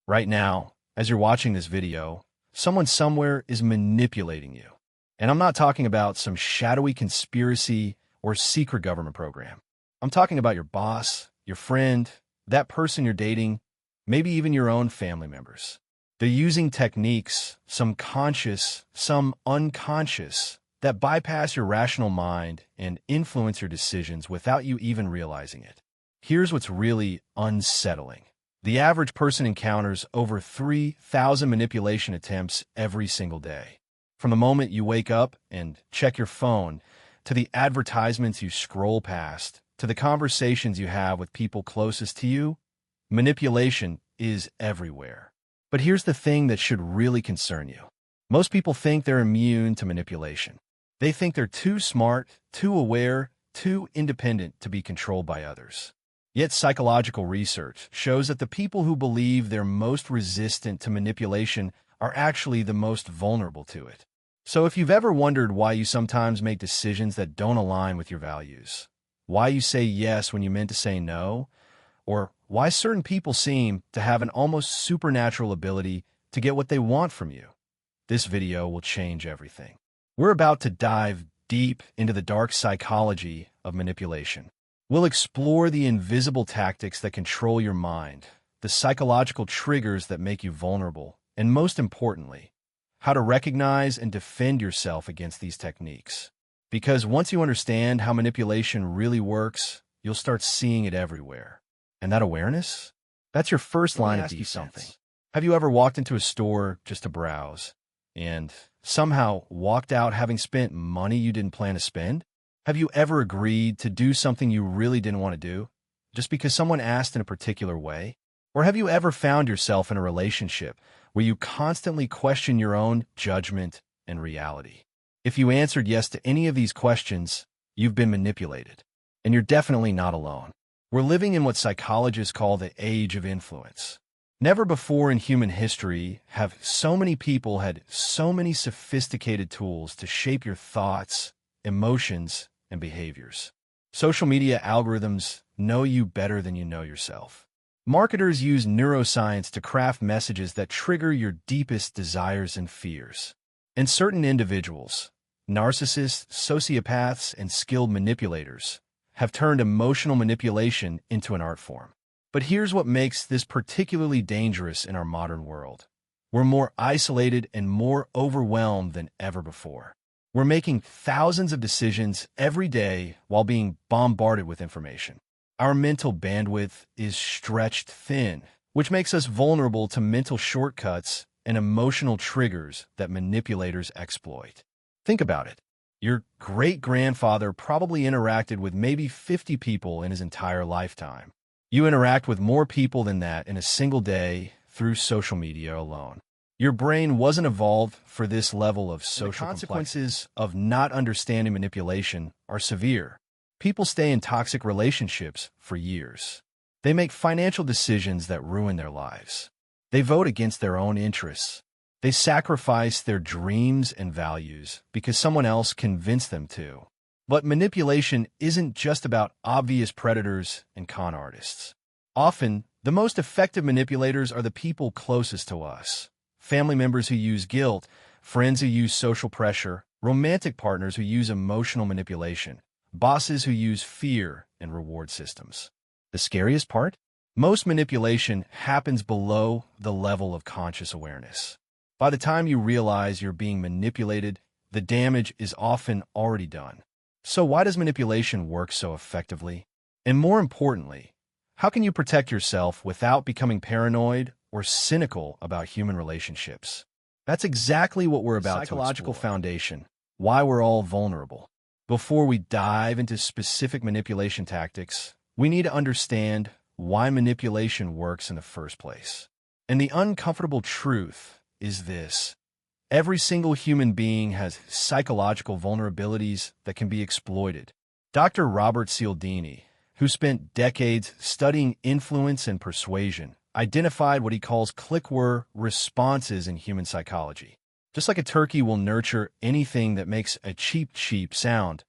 Right now, as you're watching this video, someone somewhere is manipulating you. And I'm not talking about some shadowy conspiracy or secret government program. I'm talking about your boss, your friend, that person you're dating, maybe even your own family members. They're using techniques, some conscious, some unconscious, that bypass your rational mind and influence your decisions without you even realizing it. Here's what's really unsettling. The average person encounters over 3,000 manipulation attempts every single day. From the moment you wake up and check your phone, to the advertisements you scroll past, to the conversations you have with people closest to you, manipulation is everywhere. But here's the thing that should really concern you. Most people think they're immune to manipulation. They think they're too smart, too aware, too independent to be controlled by others. Yet psychological research shows that the people who believe they're most resistant to manipulation are actually the most vulnerable to it. So if you've ever wondered why you sometimes make decisions that don't align with your values, why you say yes when you meant to say no, or why certain people seem to have an almost supernatural ability to get what they want from you, this video will change everything. We're about to dive deep into the dark psychology of manipulation. We'll explore the invisible tactics that control your mind, the psychological triggers that make you vulnerable, and most importantly, how to recognize and defend yourself against these techniques. Because once you understand how manipulation really works, you'll start seeing it everywhere. And that awareness? That's your first line of defense. Have you ever walked into a store just to browse and somehow walked out having spent money you didn't plan to spend? Have you ever agreed to do something you really didn't want to do, just because someone asked in a particular way? Or have you ever found yourself in a relationship where you constantly question your own judgment and reality? If you answered yes to any of these questions, you've been manipulated. And you're definitely not alone. We're living in what psychologists call the age of influence. Never before in human history have so many people had so many sophisticated tools to shape your thoughts, emotions, and behaviors. Social media algorithms know you better than you know yourself. Marketers use neuroscience to craft messages that trigger your deepest desires and fears. And certain individuals, narcissists, sociopaths, and skilled manipulators, have turned emotional manipulation into an art form. But here's what makes this particularly dangerous in our modern world. We're more isolated and more overwhelmed than ever before. We're making thousands of decisions every day while being bombarded with information. Our mental bandwidth is stretched thin, which makes us vulnerable to mental shortcuts and emotional triggers that manipulators exploit. Think about it. Your great-grandfather probably interacted with maybe 50 people in his entire lifetime. You interact with more people than that in a single day through social media alone. Your brain wasn't evolved for this level of social complexity. The consequences of not understanding manipulation are severe. People stay in toxic relationships for years. They make financial decisions that ruin their lives. They vote against their own interests. They sacrifice their dreams and values because someone else convinced them to. But manipulation isn't just about obvious predators and con artists. Often, the most effective manipulators are the people closest to us. Family members who use guilt, friends who use social pressure, romantic partners who use emotional manipulation, bosses who use fear and reward systems. The scariest part? Most manipulation happens below the level of conscious awareness. By the time you realize you're being manipulated, the damage is often already done. So why does manipulation work so effectively? And more importantly, how can you protect yourself without becoming paranoid or cynical about human relationships? That's exactly what we're about to explore. Psychological foundation, why we're all vulnerable. Before we dive into specific manipulation tactics, we need to understand why manipulation works in the first place. And the uncomfortable truth is this. Every single human being has psychological vulnerabilities that can be exploited. Dr. Robert Cialdini, who spent decades studying influence and persuasion, identified what he calls click-word responses in human psychology. Just like a turkey will nurture anything that makes a cheep sound,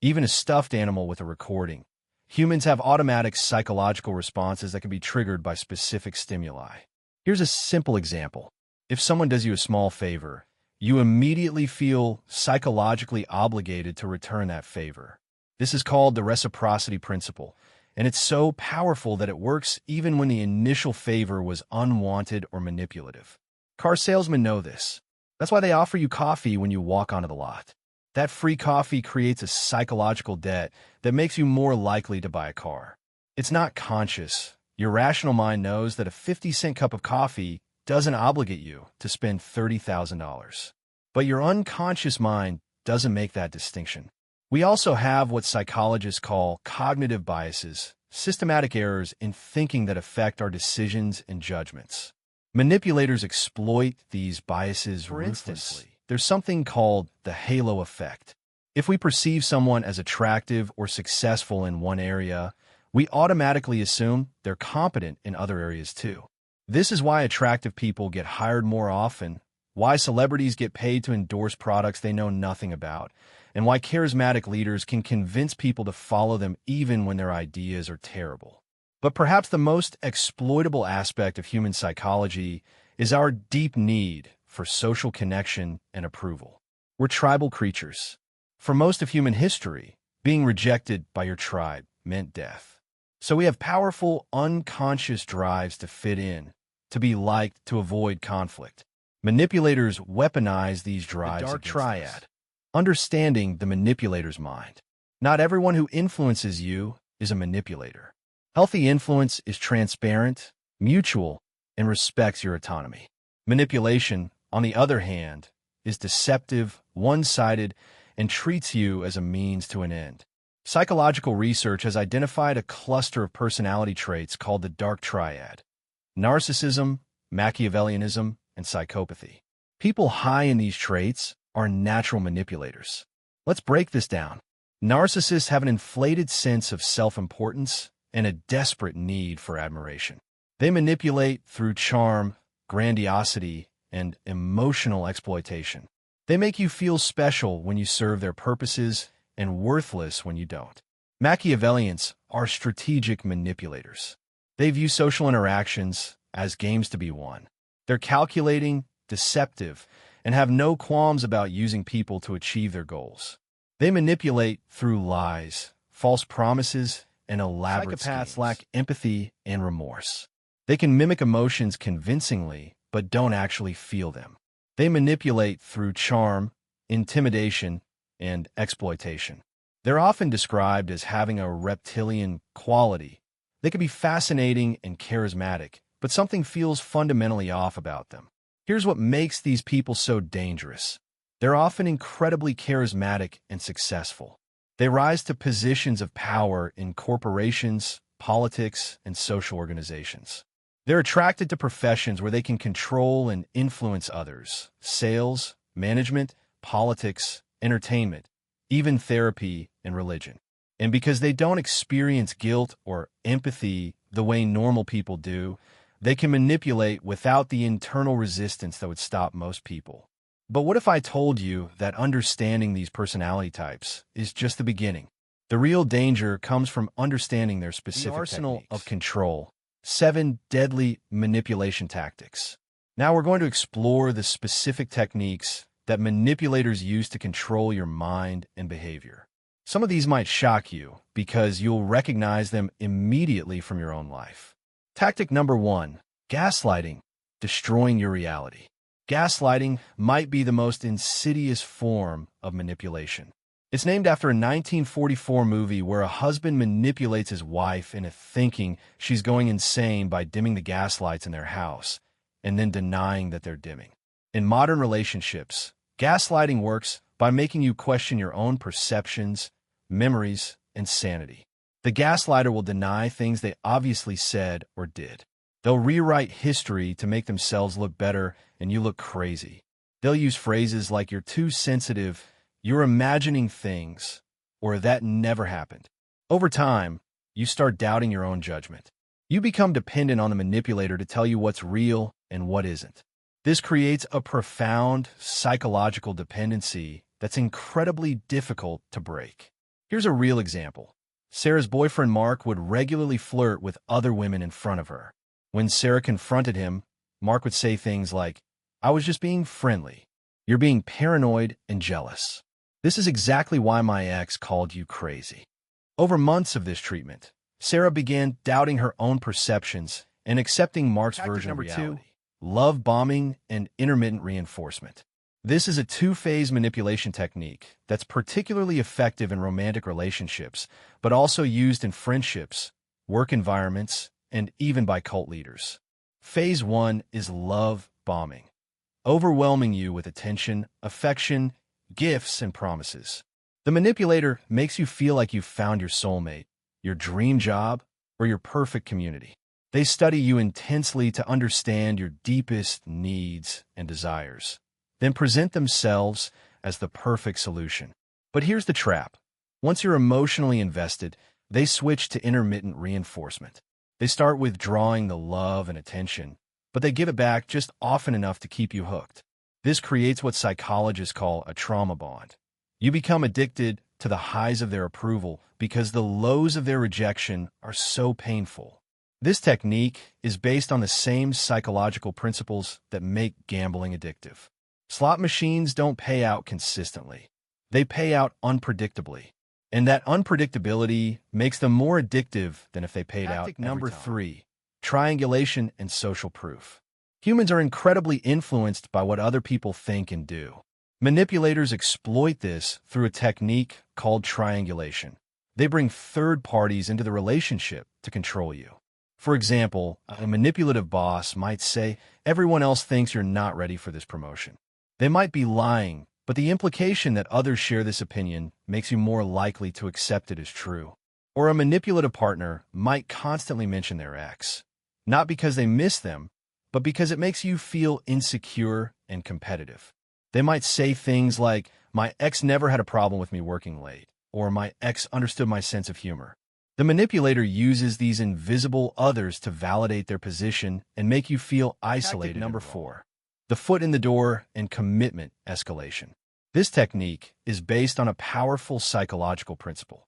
even a stuffed animal with a recording, humans have automatic psychological responses that can be triggered by specific stimuli. Here's a simple example. If someone does you a small favor, you immediately feel psychologically obligated to return that favor. This is called the reciprocity principle, and it's so powerful that it works even when the initial favor was unwanted or manipulative. Car salesmen know this. That's why they offer you coffee when you walk onto the lot. That free coffee creates a psychological debt that makes you more likely to buy a car. It's not conscious. Your rational mind knows that a 50-cent cup of coffee doesn't obligate you to spend $30,000. But your unconscious mind doesn't make that distinction. We also have what psychologists call cognitive biases, systematic errors in thinking that affect our decisions and judgments. Manipulators exploit these biases ruthlessly. There's something called the halo effect. If we perceive someone as attractive or successful in one area, we automatically assume they're competent in other areas too. This is why attractive people get hired more often, why celebrities get paid to endorse products they know nothing about, and why charismatic leaders can convince people to follow them even when their ideas are terrible. But perhaps the most exploitable aspect of human psychology is our deep need for social connection and approval. We're tribal creatures. For most of human history, being rejected by your tribe meant death. So we have powerful, unconscious drives to fit in, to be liked, to avoid conflict. Manipulators weaponize these drives. The dark triad. Understanding the manipulator's mind. Not everyone who influences you is a manipulator. Healthy influence is transparent, mutual, and respects your autonomy. Manipulation, on the other hand, is deceptive, one-sided, and treats you as a means to an end. Psychological research has identified a cluster of personality traits called the dark triad: narcissism, Machiavellianism, and psychopathy. People high in these traits are natural manipulators. Let's break this down. Narcissists have an inflated sense of self-importance and a desperate need for admiration. They manipulate through charm, grandiosity, and emotional exploitation. They make you feel special when you serve their purposes and worthless when you don't. Machiavellians are strategic manipulators. They view social interactions as games to be won. They're calculating, deceptive, and have no qualms about using people to achieve their goals. They manipulate through lies, false promises, and elaborate Psychopaths schemes. Lack empathy and remorse. They can mimic emotions convincingly, but don't actually feel them. They manipulate through charm, intimidation, and exploitation. They're often described as having a reptilian quality. They can be fascinating and charismatic, but something feels fundamentally off about them. Here's what makes these people so dangerous. They're often incredibly charismatic and successful. They rise to positions of power in corporations, politics, and social organizations. They're attracted to professions where they can control and influence others: sales, management, politics, entertainment, even therapy and religion. And because they don't experience guilt or empathy the way normal people do, they can manipulate without the internal resistance that would stop most people. But what if I told you that understanding these personality types is just the beginning? The real danger comes from understanding their specific arsenal techniques. Of control. 7 deadly manipulation tactics. Now we're going to explore the specific techniques that manipulators use to control your mind and behavior. Some of these might shock you because you'll recognize them immediately from your own life. Tactic number 1, gaslighting, destroying your reality. Gaslighting might be the most insidious form of manipulation. It's named after a 1944 movie where a husband manipulates his wife into thinking she's going insane by dimming the gas lights in their house and then denying that they're dimming. In modern relationships, gaslighting works by making you question your own perceptions, memories, and sanity. The gaslighter will deny things they obviously said or did. They'll rewrite history to make themselves look better and you look crazy. They'll use phrases like "you're too sensitive," "you're imagining things," or "that never happened." Over time, you start doubting your own judgment. You become dependent on the manipulator to tell you what's real and what isn't. This creates a profound psychological dependency that's incredibly difficult to break. Here's a real example. Sarah's boyfriend Mark would regularly flirt with other women in front of her. When Sarah confronted him, Mark would say things like, "I was just being friendly. You're being paranoid and jealous. This is exactly why my ex called you crazy." Over months of this treatment, Sarah began doubting her own perceptions and accepting Mark's version of reality. Love bombing and intermittent reinforcement. This is a two-phase manipulation technique that's particularly effective in romantic relationships, but also used in friendships, work environments, and even by cult leaders. Phase 1 is love bombing, overwhelming you with attention, affection, gifts, and promises. The manipulator makes you feel like you've found your soulmate, your dream job, or your perfect community. They study you intensely to understand your deepest needs and desires, then present themselves as the perfect solution. But here's the trap. Once you're emotionally invested, they switch to intermittent reinforcement. They start withdrawing the love and attention, but they give it back just often enough to keep you hooked. This creates what psychologists call a trauma bond. You become addicted to the highs of their approval because the lows of their rejection are so painful. This technique is based on the same psychological principles that make gambling addictive. Slot machines don't pay out consistently. They pay out unpredictably. And that unpredictability makes them more addictive than if they paid out every time. Number 3, triangulation and social proof. Humans are incredibly influenced by what other people think and do. Manipulators exploit this through a technique called triangulation. They bring third parties into the relationship to control you. For example, a manipulative boss might say, "Everyone else thinks you're not ready for this promotion." They might be lying, but the implication that others share this opinion makes you more likely to accept it as true. Or a manipulative partner might constantly mention their ex, not because they miss them, but because it makes you feel insecure and competitive. They might say things like, "My ex never had a problem with me working late," or "My ex understood my sense of humor." The manipulator uses these invisible others to validate their position and make you feel isolated. Number 4, the foot in the door and commitment escalation. This technique is based on a powerful psychological principle.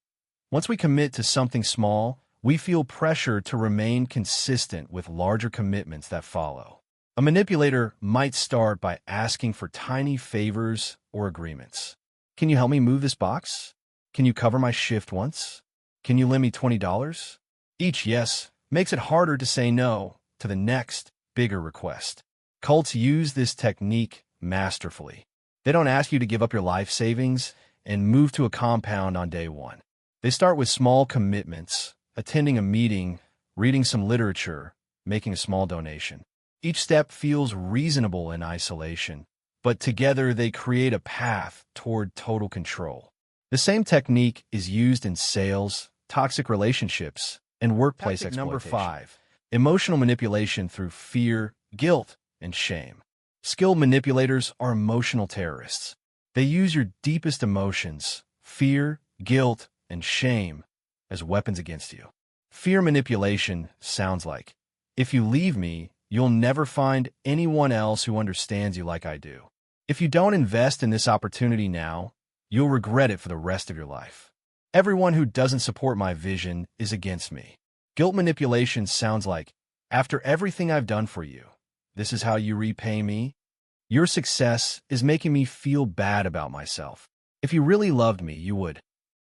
Once we commit to something small, we feel pressure to remain consistent with larger commitments that follow. A manipulator might start by asking for tiny favors or agreements. "Can you help me move this box? Can you cover my shift once? Can you lend me $20? Each yes makes it harder to say no to the next, bigger request. Cults use this technique masterfully. They don't ask you to give up your life savings and move to a compound on day one. They start with small commitments, attending a meeting, reading some literature, making a small donation. Each step feels reasonable in isolation, but together they create a path toward total control. The same technique is used in sales, toxic relationships, and workplace exploitation. Number 5, emotional manipulation through fear, guilt, and shame. Skilled manipulators are emotional terrorists. They use your deepest emotions, fear, guilt, and shame, as weapons against you. Fear manipulation sounds like, "If you leave me, you'll never find anyone else who understands you like I do. If you don't invest in this opportunity now, you'll regret it for the rest of your life. Everyone who doesn't support my vision is against me." Guilt manipulation sounds like, "After everything I've done for you, this is how you repay me? Your success is making me feel bad about myself. If you really loved me, you would."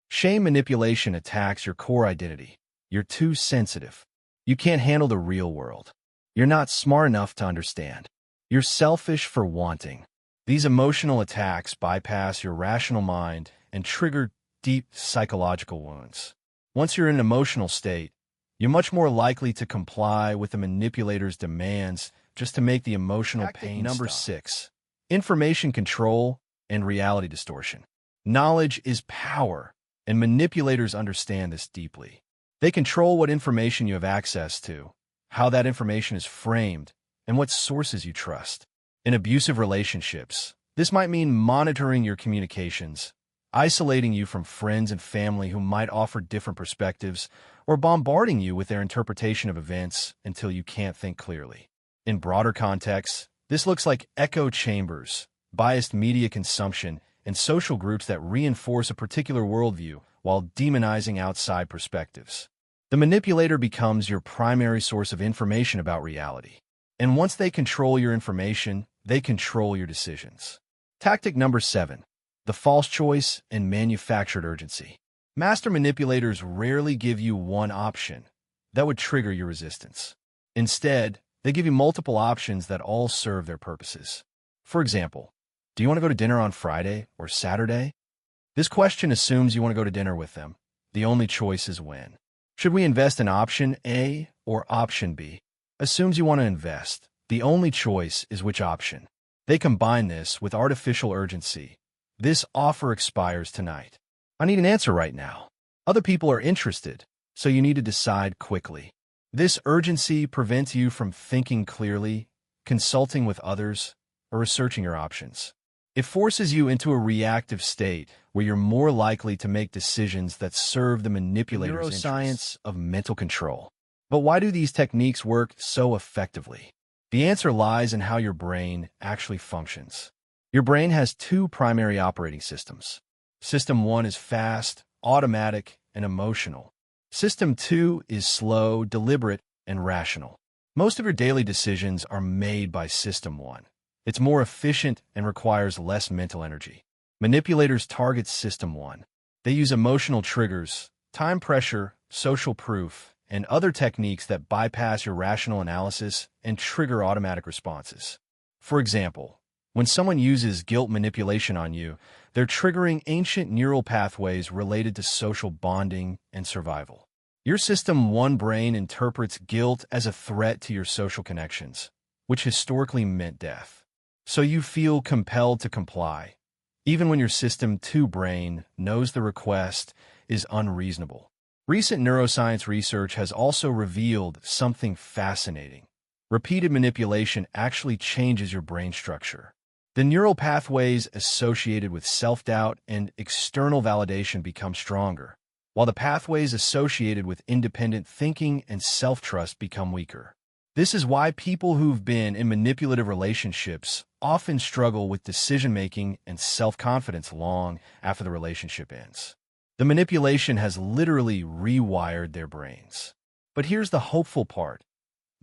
Shame manipulation attacks your core identity. You're too sensitive. You can't handle the real world. You're not smart enough to understand. You're selfish for wanting. These emotional attacks bypass your rational mind and trigger deep psychological wounds. Once you're in an emotional state, you're much more likely to comply with the manipulator's demands just to make the emotional pain stop. Number 6, information control and reality distortion. Knowledge is power, and manipulators understand this deeply. They control what information you have access to, how that information is framed, and what sources you trust. In abusive relationships, this might mean monitoring your communications, isolating you from friends and family who might offer different perspectives, or bombarding you with their interpretation of events until you can't think clearly. In broader contexts, this looks like echo chambers, biased media consumption, and social groups that reinforce a particular worldview while demonizing outside perspectives. The manipulator becomes your primary source of information about reality. And once they control your information, they control your decisions. Tactic number 7. The false choice and manufactured urgency. Master manipulators rarely give you one option that would trigger your resistance. Instead, they give you multiple options that all serve their purposes. For example, do you want to go to dinner on Friday or Saturday? This question assumes you want to go to dinner with them. The only choice is when. Should we invest in option A or option B? Assumes you want to invest. The only choice is which option. They combine this with artificial urgency. This offer expires tonight. I need an answer right now. Other people are interested, so you need to decide quickly. This urgency prevents you from thinking clearly, consulting with others, or researching your options. It forces you into a reactive state where you're more likely to make decisions that serve the manipulator's neuroscience of mental control. But why do these techniques work so effectively? The answer lies in how your brain actually functions. Your brain has two primary operating systems. System 1 is fast, automatic, and emotional. System 2 is slow, deliberate, and rational. Most of your daily decisions are made by System 1. It's more efficient and requires less mental energy. Manipulators target System 1. They use emotional triggers, time pressure, social proof, and other techniques that bypass your rational analysis and trigger automatic responses. For example, when someone uses guilt manipulation on you, they're triggering ancient neural pathways related to social bonding and survival. Your System 1 brain interprets guilt as a threat to your social connections, which historically meant death. So you feel compelled to comply, even when your System 2 brain knows the request is unreasonable. Recent neuroscience research has also revealed something fascinating. Repeated manipulation actually changes your brain structure. The neural pathways associated with self-doubt and external validation become stronger, while the pathways associated with independent thinking and self-trust become weaker. This is why people who've been in manipulative relationships often struggle with decision-making and self-confidence long after the relationship ends. The manipulation has literally rewired their brains. But here's the hopeful part.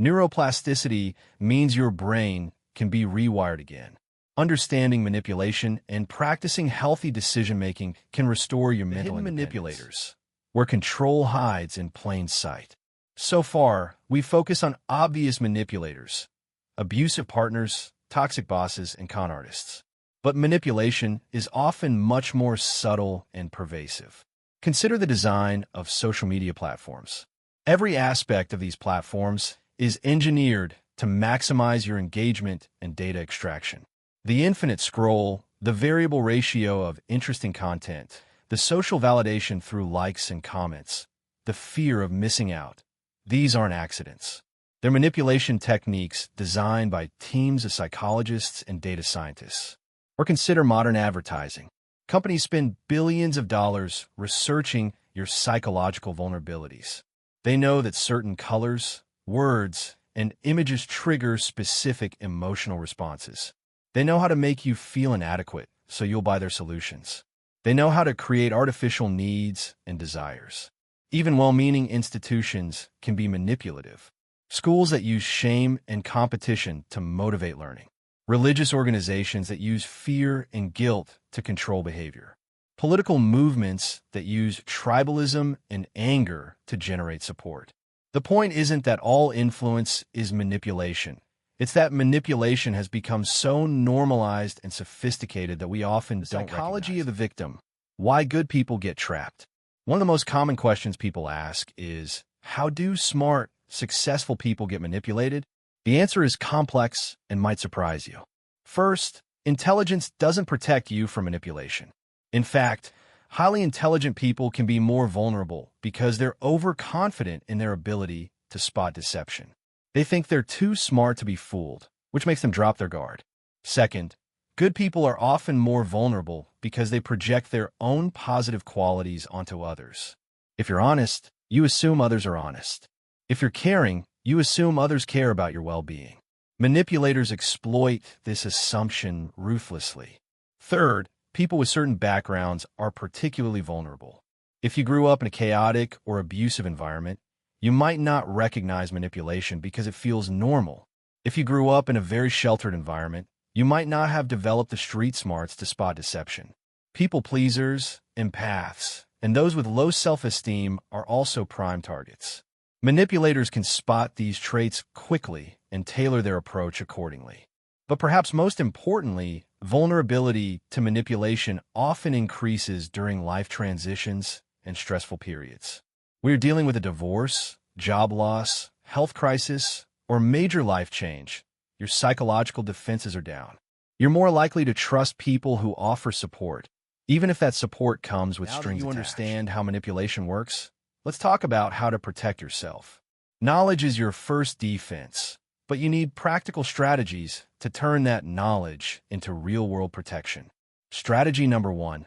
Neuroplasticity means your brain can be rewired again. Understanding manipulation and practicing healthy decision-making can restore your mental independence. Manipulators, where control hides in plain sight. So far, we focus on obvious manipulators, abusive partners, toxic bosses, and con artists. But manipulation is often much more subtle and pervasive. Consider the design of social media platforms. Every aspect of these platforms is engineered to maximize your engagement and data extraction. The infinite scroll, the variable ratio of interesting content, the social validation through likes and comments, the fear of missing out. These aren't accidents. They're manipulation techniques designed by teams of psychologists and data scientists. Or consider modern advertising. Companies spend billions of dollars researching your psychological vulnerabilities. They know that certain colors, words, and images trigger specific emotional responses. They know how to make you feel inadequate, so you'll buy their solutions. They know how to create artificial needs and desires. Even well-meaning institutions can be manipulative. Schools that use shame and competition to motivate learning. Religious organizations that use fear and guilt to control behavior. Political movements that use tribalism and anger to generate support. The point isn't that all influence is manipulation. It's that manipulation has become so normalized and sophisticated that we often don't recognize. Psychology of the victim. Why good people get trapped. One of the most common questions people ask is, how do smart, successful people get manipulated? The answer is complex and might surprise you. First, intelligence doesn't protect you from manipulation. In fact, highly intelligent people can be more vulnerable because they're overconfident in their ability to spot deception. They think they're too smart to be fooled, which makes them drop their guard. Second, good people are often more vulnerable because they project their own positive qualities onto others. If you're honest, you assume others are honest. If you're caring, you assume others care about your well-being. Manipulators exploit this assumption ruthlessly. Third, people with certain backgrounds are particularly vulnerable. If you grew up in a chaotic or abusive environment, you might not recognize manipulation because it feels normal. If you grew up in a very sheltered environment, you might not have developed the street smarts to spot deception. People pleasers, empaths, and those with low self-esteem are also prime targets. Manipulators can spot these traits quickly and tailor their approach accordingly. But perhaps most importantly, vulnerability to manipulation often increases during life transitions and stressful periods. When you're dealing with a divorce, job loss, health crisis, or major life change, your psychological defenses are down. You're more likely to trust people who offer support, even if that support comes with strings attached. Now that you understand how manipulation works, let's talk about how to protect yourself. Knowledge is your first defense, but you need practical strategies to turn that knowledge into real-world protection. Strategy number 1,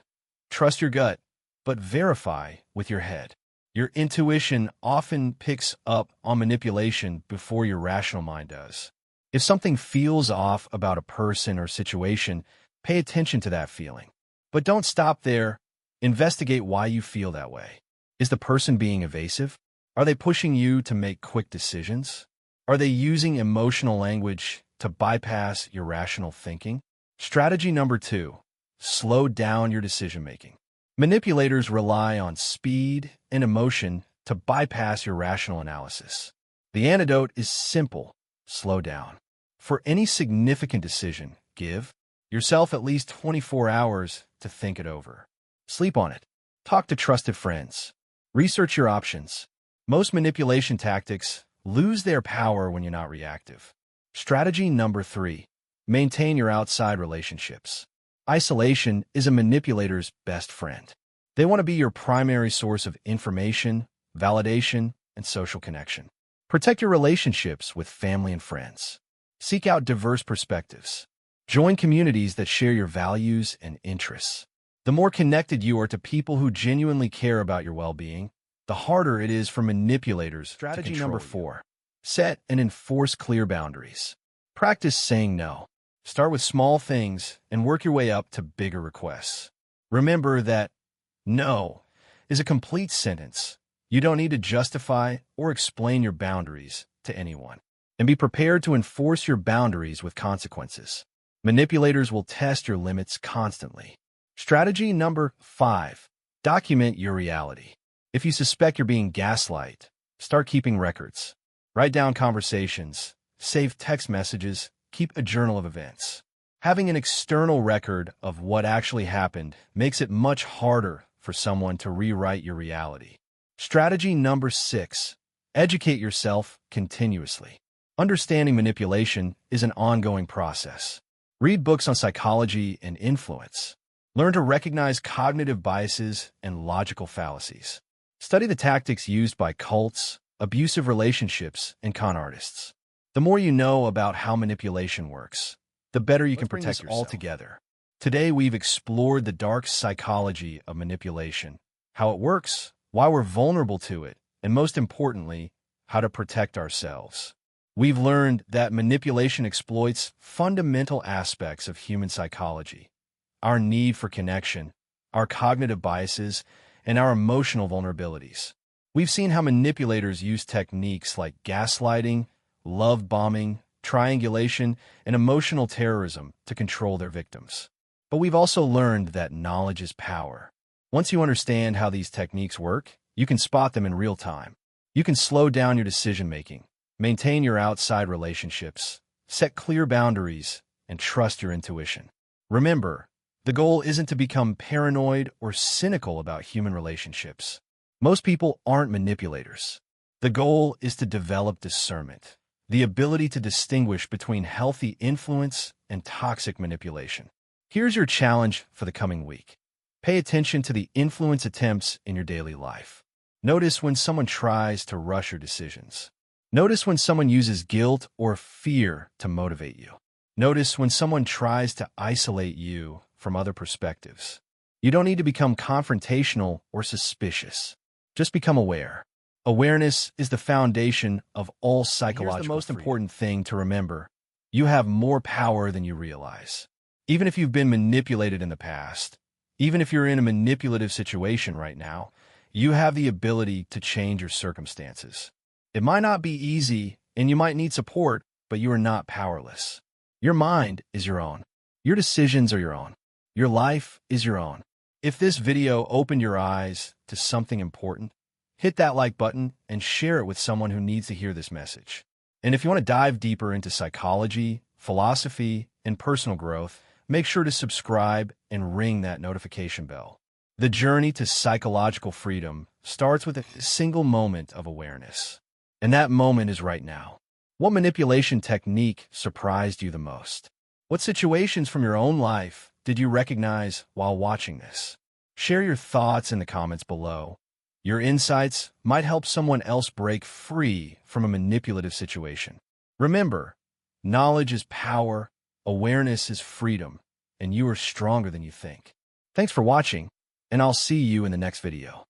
trust your gut, but verify with your head. Your intuition often picks up on manipulation before your rational mind does. If something feels off about a person or situation, pay attention to that feeling. But don't stop there. Investigate why you feel that way. Is the person being evasive? Are they pushing you to make quick decisions? Are they using emotional language to bypass your rational thinking? Strategy number 2, slow down your decision-making. Manipulators rely on speed and emotion to bypass your rational analysis. The antidote is simple: slow down. For any significant decision, give yourself at least 24 hours to think it over. Sleep on it. Talk to trusted friends. Research your options. Most manipulation tactics lose their power when you're not reactive. Strategy number 3, maintain your outside relationships. Isolation is a manipulator's best friend. They want to be your primary source of information, validation, and social connection. Protect your relationships with family and friends. Seek out diverse perspectives. Join communities that share your values and interests. The more connected you are to people who genuinely care about your well-being, the harder it is for manipulators to control you. Strategy number 4, set and enforce clear boundaries. Practice saying no. Start with small things and work your way up to bigger requests. Remember that no is a complete sentence. You don't need to justify or explain your boundaries to anyone. And be prepared to enforce your boundaries with consequences. Manipulators will test your limits constantly. Strategy number 5, document your reality. If you suspect you're being gaslighted, start keeping records. Write down conversations, save text messages, keep a journal of events. Having an external record of what actually happened makes it much harder for someone to rewrite your reality. Strategy number 6, educate yourself continuously. Understanding manipulation is an ongoing process. Read books on psychology and influence. Learn to recognize cognitive biases and logical fallacies. Study the tactics used by cults, abusive relationships, and con artists. The more you know about how manipulation works, the better you can protect yourself. All together. Today, we've explored the dark psychology of manipulation, how it works, why we're vulnerable to it, and most importantly, how to protect ourselves. We've learned that manipulation exploits fundamental aspects of human psychology: our need for connection, our cognitive biases, and our emotional vulnerabilities. We've seen how manipulators use techniques like gaslighting, love bombing, triangulation, and emotional terrorism to control their victims. But we've also learned that knowledge is power. Once you understand how these techniques work, you can spot them in real time. You can slow down your decision-making, maintain your outside relationships, set clear boundaries, and trust your intuition. Remember, the goal isn't to become paranoid or cynical about human relationships. Most people aren't manipulators. The goal is to develop discernment, the ability to distinguish between healthy influence and toxic manipulation. Here's your challenge for the coming week. Pay attention to the influence attempts in your daily life. Notice when someone tries to rush your decisions. Notice when someone uses guilt or fear to motivate you. Notice when someone tries to isolate you from other perspectives. You don't need to become confrontational or suspicious. Just become aware. Awareness is the foundation of all psychological freedom. Here's the most important thing to remember. You have more power than you realize. Even if you've been manipulated in the past, even if you're in a manipulative situation right now, you have the ability to change your circumstances. It might not be easy, and you might need support, but you are not powerless. Your mind is your own. Your decisions are your own. Your life is your own. If this video opened your eyes to something important, hit that like button and share it with someone who needs to hear this message. And if you want to dive deeper into psychology, philosophy, and personal growth, make sure to subscribe and ring that notification bell. The journey to psychological freedom starts with a single moment of awareness. And that moment is right now. What manipulation technique surprised you the most? What situations from your own life did you recognize while watching this? Share your thoughts in the comments below. Your insights might help someone else break free from a manipulative situation. Remember, knowledge is power, awareness is freedom, and you are stronger than you think. Thanks for watching, and I'll see you in the next video.